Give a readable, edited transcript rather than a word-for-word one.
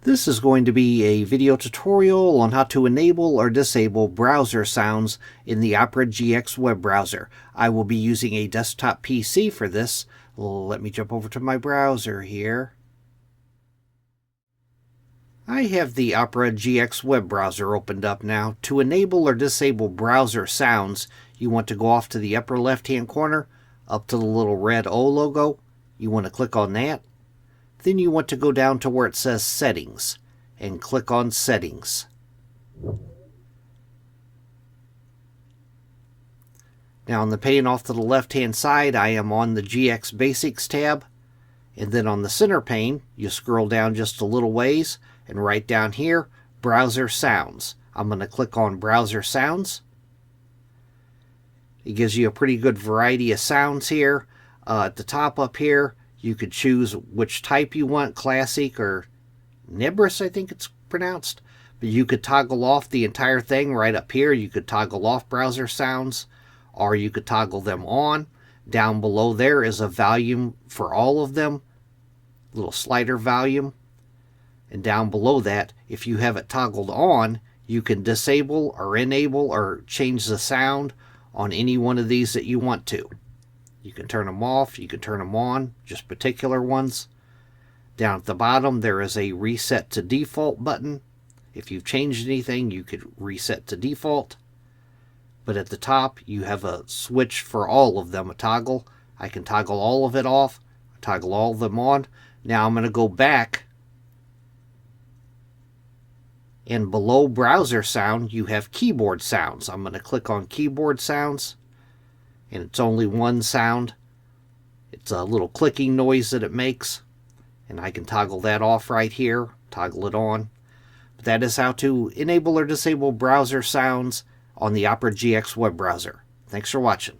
This is going to be a video tutorial on how to enable or disable browser sounds in the Opera GX web browser. I will be using a desktop PC for this. Let me jump over to my browser here. I have the Opera GX web browser opened up now. To enable or disable browser sounds, you want to go off to the upper left-hand corner, up to the little red O logo. You want to click on that. Then you want to go down to where it says Settings and click on Settings. Now on the pane off to the left-hand side, I am on the GX Basics tab. And then on the center pane, you scroll down just a little ways, and right down here, Browser Sounds. I'm going to click on Browser Sounds. It gives you a pretty good variety of sounds here. At the top up here, you could choose which type you want, classic or Nebris, I think it's pronounced. But you could toggle off the entire thing right up here. You could toggle off browser sounds, or you could toggle them on. Down below there is a volume for all of them, little slider volume. And down below that, if you have it toggled on, you can disable or enable or change the sound on any one of these that you want to. You can turn them off, you can turn them on, just particular ones. Down at the bottom, there is a Reset to Default button. If you've changed anything, you could reset to default. But at the top, you have a switch for all of them, a toggle. I can toggle all of it off, toggle all of them on. Now I'm going to go back. And below browser sound, you have keyboard sounds. I'm going to click on keyboard sounds. And it's only one sound. It's a little clicking noise that it makes. And I can toggle that off right here, toggle it on. But that is how to enable or disable browser sounds on the Opera GX web browser. Thanks for watching.